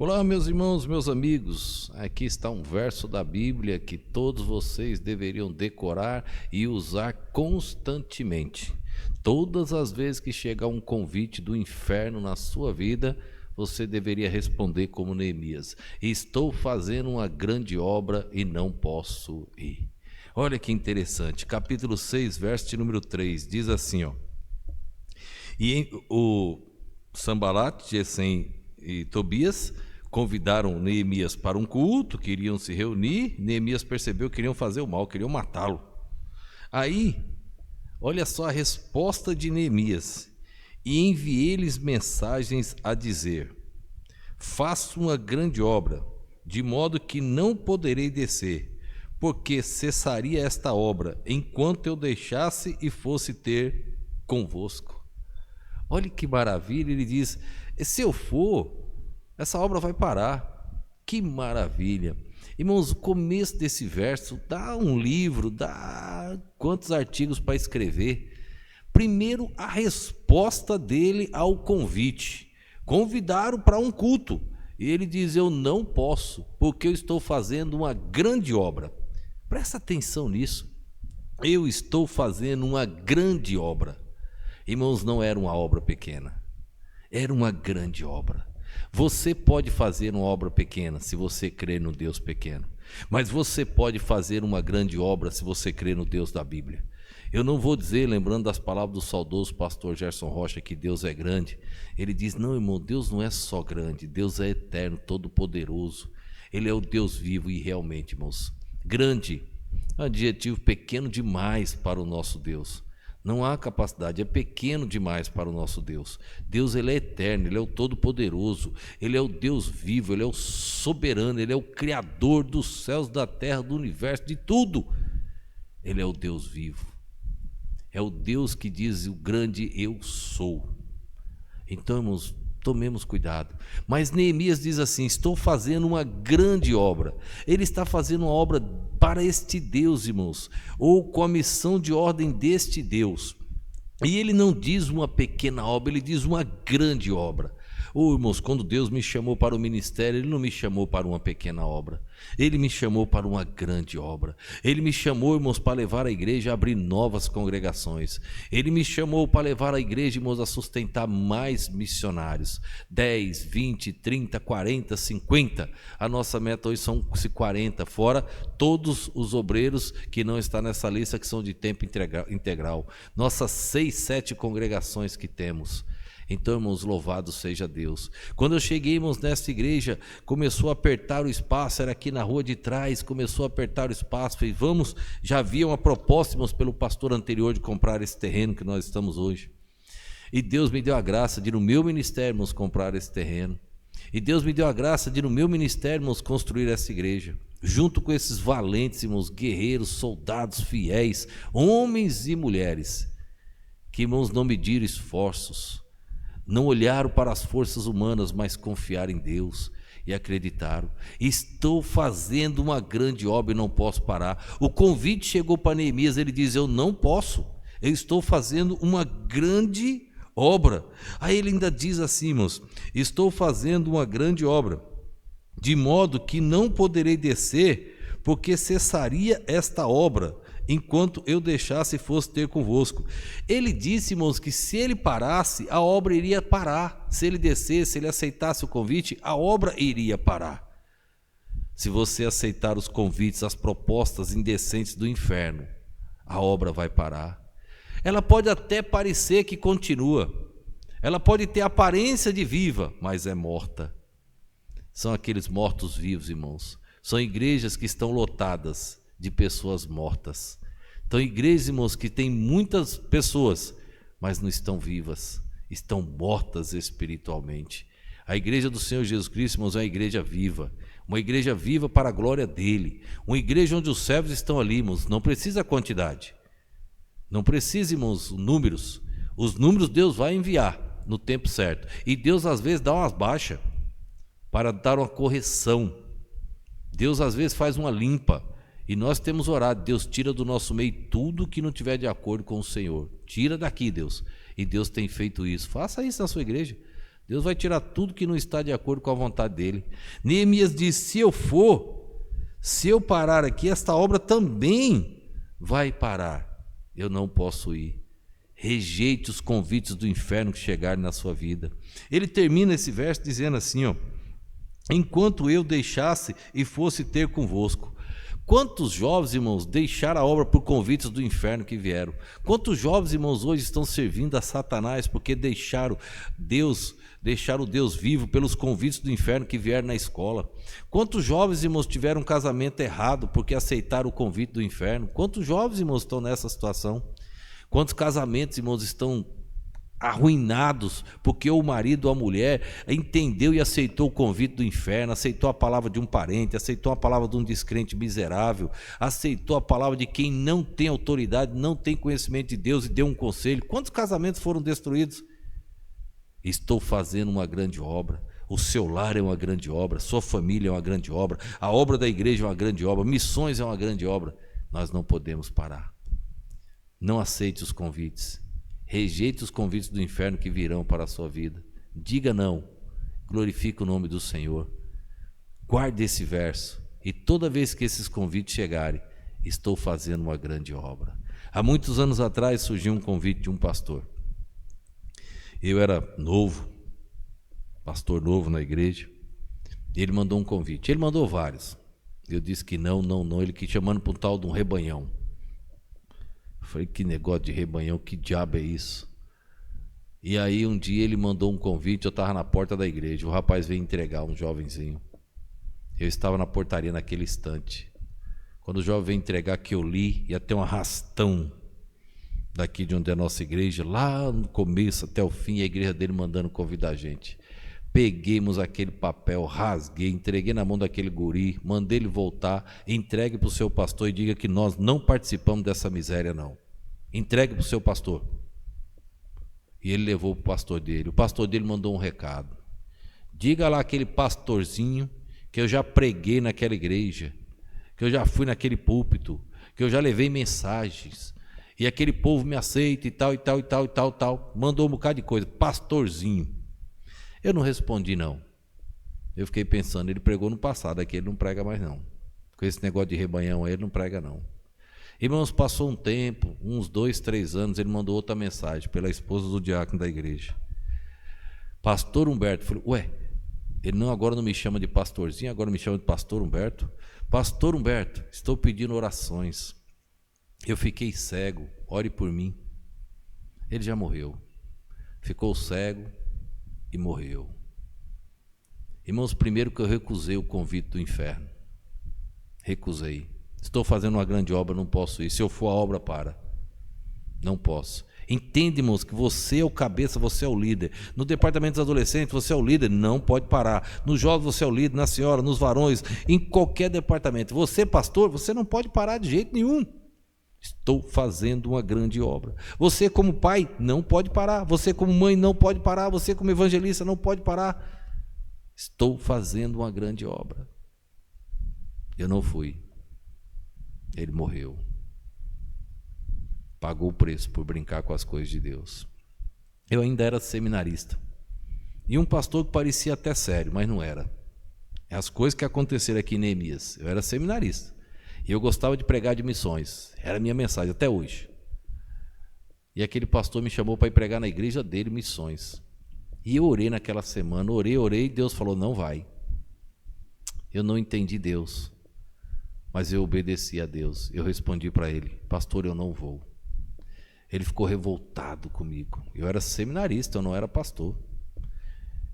Olá, meus irmãos, meus amigos. Aqui está um verso da Bíblia que todos vocês deveriam decorar e usar constantemente. Todas as vezes que chegar um convite do inferno na sua vida, você deveria responder como Neemias: estou fazendo uma grande obra e não posso ir. Olha que interessante, capítulo 6, verso de número 3, diz assim, ó: o Sanbalat, Gesem e Tobias convidaram Neemias para um culto, queriam se reunir. Neemias percebeu que queriam fazer o mal, queriam matá-lo. Aí, olha só a resposta de Neemias: e enviei-lhes mensagens a dizer: faço uma grande obra, de modo que não poderei descer, porque cessaria esta obra, enquanto eu deixasse e fosse ter convosco. Olha que maravilha, ele diz: se eu for, essa obra vai parar. Que maravilha. Irmãos, o começo desse verso dá um livro, dá quantos artigos para escrever. Primeiro, a resposta dele ao convite. Convidaram para um culto e ele diz: eu não posso, porque eu estou fazendo uma grande obra. Presta atenção nisso. Eu estou fazendo uma grande obra. Irmãos, não era uma obra pequena, era uma grande obra. Você pode fazer uma obra pequena se você crer no Deus pequeno, mas você pode fazer uma grande obra se você crer no Deus da Bíblia. Eu não vou dizer, lembrando das palavras do saudoso pastor Gerson Rocha, que Deus é grande. Ele diz: não, irmão, Deus não é só grande, Deus é eterno, todo-poderoso. Ele é o Deus vivo. E realmente, irmãos, grande é um adjetivo pequeno demais para o nosso Deus. Não há capacidade, é pequeno demais para o nosso Deus. Deus, ele é eterno, ele é o todo-poderoso, ele é o Deus vivo, ele é o soberano, ele é o criador dos céus, da terra, do universo, de tudo. Ele é o Deus vivo, é o Deus que diz: o grande eu sou. Então, irmãos, tomemos cuidado. Mas Neemias diz assim: estou fazendo uma grande obra. Ele está fazendo uma obra para este Deus, irmãos, ou com a missão de ordem deste Deus. E ele não diz uma pequena obra, ele diz uma grande obra. Irmãos, quando Deus me chamou para o ministério, Ele não me chamou para uma pequena obra, Ele me chamou para uma grande obra. Ele me chamou, irmãos, para levar a igreja a abrir novas congregações. Ele me chamou para levar a igreja, irmãos, a sustentar mais missionários, 10, 20, 30, 40, 50. A nossa meta hoje são 40, fora todos os obreiros que não estão nessa lista, que são de tempo integral. Nossas 6, 7 congregações que temos. Então, irmãos, louvado seja Deus. Quando eu cheguei, irmãos, nessa igreja, começou a apertar o espaço, era aqui na rua de trás, começou a apertar o espaço, falei: vamos, já havia uma proposta, irmãos, pelo pastor anterior de comprar esse terreno que nós estamos hoje. E Deus me deu a graça de, no meu ministério, irmãos, comprar esse terreno. E Deus me deu a graça de, no meu ministério, irmãos, construir essa igreja. Junto com esses valentes, irmãos, guerreiros, soldados fiéis, homens e mulheres, que, irmãos, não mediram esforços, não olharam para as forças humanas, mas confiaram em Deus e acreditaram. Estou fazendo uma grande obra e não posso parar. O convite chegou para Neemias, ele diz: eu não posso, eu estou fazendo uma grande obra. Aí ele ainda diz assim, irmãos: estou fazendo uma grande obra, de modo que não poderei descer, porque cessaria esta obra, enquanto eu deixasse e fosse ter convosco. Ele disse, irmãos, que se ele parasse, a obra iria parar. Se ele descesse, se ele aceitasse o convite, a obra iria parar. Se você aceitar os convites, as propostas indecentes do inferno, a obra vai parar. Ela pode até parecer que continua, ela pode ter aparência de viva, mas é morta. São aqueles mortos-vivos, irmãos. São igrejas que estão lotadas de pessoas mortas. Então, igrejas, irmãos, que tem muitas pessoas, mas não estão vivas, estão mortas espiritualmente. A igreja do Senhor Jesus Cristo, irmãos, é uma igreja viva para a glória dele, uma igreja onde os servos estão ali, irmãos. Não precisa quantidade, não precisa, irmãos, números. Os números Deus vai enviar no tempo certo, e Deus às vezes dá umas baixas para dar uma correção. Deus às vezes faz uma limpa. E nós temos orado: Deus, tira do nosso meio tudo que não tiver de acordo com o Senhor. Tira daqui, Deus. E Deus tem feito isso. Faça isso na sua igreja. Deus vai tirar tudo que não está de acordo com a vontade dele. Neemias diz: se eu parar aqui, esta obra também vai parar. Eu não posso ir. Rejeite os convites do inferno que chegarem na sua vida. Ele termina esse verso dizendo assim, ó: enquanto eu deixasse e fosse ter convosco. Quantos jovens, irmãos, deixaram a obra por convites do inferno que vieram? Quantos jovens, irmãos, hoje estão servindo a Satanás porque deixaram o Deus vivo pelos convites do inferno que vieram na escola? Quantos jovens, irmãos, tiveram um casamento errado porque aceitaram o convite do inferno? Quantos jovens, irmãos, estão nessa situação? Quantos casamentos, irmãos, estão arruinados porque o marido ou a mulher entendeu e aceitou o convite do inferno, aceitou a palavra de um parente, aceitou a palavra de um descrente miserável, aceitou a palavra de quem não tem autoridade, não tem conhecimento de Deus e deu um conselho? Quantos casamentos foram destruídos? Estou fazendo uma grande obra. O seu lar é uma grande obra, sua família é uma grande obra, a obra da igreja é uma grande obra, missões é uma grande obra. Nós não podemos parar. Não aceite os convites. Rejeite os convites do inferno que virão para a sua vida. Diga não. Glorifique o nome do Senhor. Guarde esse verso. E toda vez que esses convites chegarem, estou fazendo uma grande obra. Há muitos anos atrás surgiu um convite de um pastor. Eu era novo, pastor novo na igreja. Ele mandou um convite. Ele mandou vários. Eu disse que não. Ele que chamando para um tal de um rebanhão. Falei: que negócio de rebanhão, que diabo é isso? E aí um dia ele mandou um convite, eu estava na porta da igreja, o rapaz veio entregar, um jovenzinho. Eu estava na portaria naquele instante. Quando o jovem veio entregar, que eu li, ia ter um arrastão daqui de onde é a nossa igreja, lá no começo até o fim, a igreja dele mandando convidar a gente. Peguemos aquele papel, rasguei, entreguei na mão daquele guri, mandei ele voltar, entregue para o seu pastor e diga que nós não participamos dessa miséria não. Entregue para o seu pastor. E ele levou para o pastor dele. O pastor dele mandou um recado: diga lá aquele pastorzinho que eu já preguei naquela igreja, que eu já fui naquele púlpito, que eu já levei mensagens, e aquele povo me aceita e tal, e tal, e tal, e tal, e tal. Mandou um bocado de coisa, pastorzinho. Eu não respondi não. Eu fiquei pensando, ele pregou no passado, aqui ele não prega mais não. Com esse negócio de rebanhão aí, ele não prega não. Irmãos, passou um tempo, uns 2, 3 anos, ele mandou outra mensagem pela esposa do diácono da igreja. Pastor Humberto. Falei: ué, ele não, agora não me chama de pastorzinho, agora me chama de pastor Humberto. Pastor Humberto, estou pedindo orações. Eu fiquei cego, ore por mim. Ele já morreu. Ficou cego e morreu. Irmãos, primeiro que eu recusei o convite do inferno. Recusei. Estou fazendo uma grande obra, não posso ir. Se eu for, a obra para. Não posso. Entende, irmãos, que você é o cabeça, você é o líder. No departamento dos adolescentes, você é o líder, não pode parar. Nos jovens, você é o líder, na senhora, nos varões, em qualquer departamento. Você, pastor, você não pode parar de jeito nenhum. Estou fazendo uma grande obra. Você, como pai, não pode parar. Você, como mãe, não pode parar. Você, como evangelista, não pode parar. Estou fazendo uma grande obra. Eu não fui. Ele morreu. Pagou o preço por brincar com as coisas de Deus. Eu ainda era seminarista. E um pastor que parecia até sério, mas não era. As coisas que aconteceram aqui em Neemias. Eu era seminarista. E eu gostava de pregar de missões. Era a minha mensagem, até hoje. E aquele pastor me chamou para ir pregar na igreja dele missões. E eu orei naquela semana, orei, e Deus falou: não vai. Eu não entendi Deus, mas eu obedeci a Deus. Eu respondi para ele: pastor, eu não vou. Ele ficou revoltado comigo. Eu era seminarista, eu não era pastor.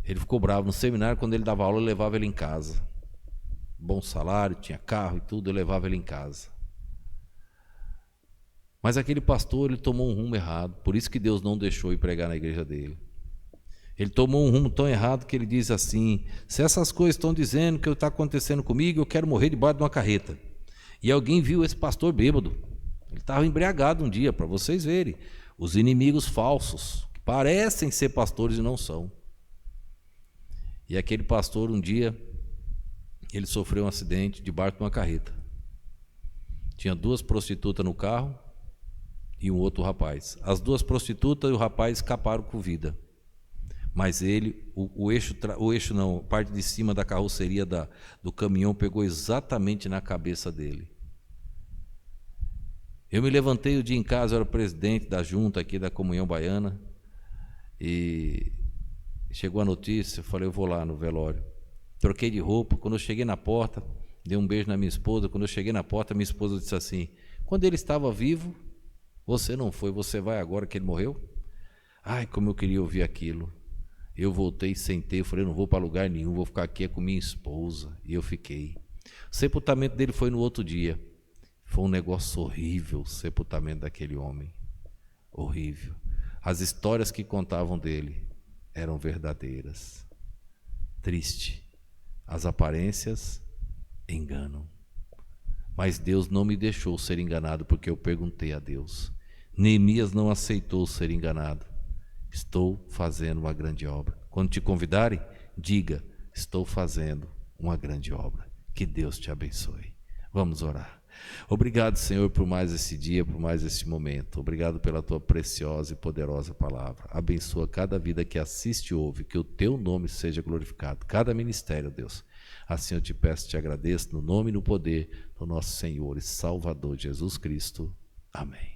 Ele ficou bravo. No seminário, quando ele dava aula, eu levava ele em casa. Bom salário, tinha carro e tudo, eu levava ele em casa. Mas aquele pastor, ele tomou um rumo errado. Por isso que Deus não deixou ir pregar na igreja dele. Ele tomou um rumo tão errado que ele diz assim: se essas coisas estão dizendo que está acontecendo comigo, eu quero morrer debaixo de uma carreta. E alguém viu esse pastor bêbado. Ele estava embriagado um dia, para vocês verem. Os inimigos falsos, que parecem ser pastores e não são. E aquele pastor, um dia, ele sofreu um acidente debaixo de uma carreta. Tinha 2 prostitutas no carro e um outro rapaz. As 2 prostitutas e o rapaz escaparam com vida. Mas o eixo não, a parte de cima da carroceria do caminhão pegou exatamente na cabeça dele. Eu me levantei o dia em casa, eu era o presidente da junta aqui da Comunhão Baiana, e chegou a notícia, eu falei, eu vou lá no velório. Troquei de roupa, quando eu cheguei na porta, dei um beijo na minha esposa, quando eu cheguei na porta, minha esposa disse assim, quando ele estava vivo, você não foi, você vai agora que ele morreu? Ai, como eu queria ouvir aquilo. Eu voltei, sentei, falei, não vou para lugar nenhum, vou ficar aqui com minha esposa. E eu fiquei. O sepultamento dele foi no outro dia. Foi um negócio horrível, o sepultamento daquele homem. Horrível. As histórias que contavam dele eram verdadeiras. Triste. As aparências enganam. Mas Deus não me deixou ser enganado, porque eu perguntei a Deus. Neemias não aceitou ser enganado. Estou fazendo uma grande obra. Quando te convidarem, diga, estou fazendo uma grande obra. Que Deus te abençoe. Vamos orar. Obrigado, Senhor, por mais esse dia, por mais esse momento. Obrigado pela tua preciosa e poderosa palavra. Abençoa cada vida que assiste e ouve, que o teu nome seja glorificado. Cada ministério, Deus. Assim eu te peço e te agradeço, no nome e no poder do nosso Senhor e Salvador Jesus Cristo. Amém.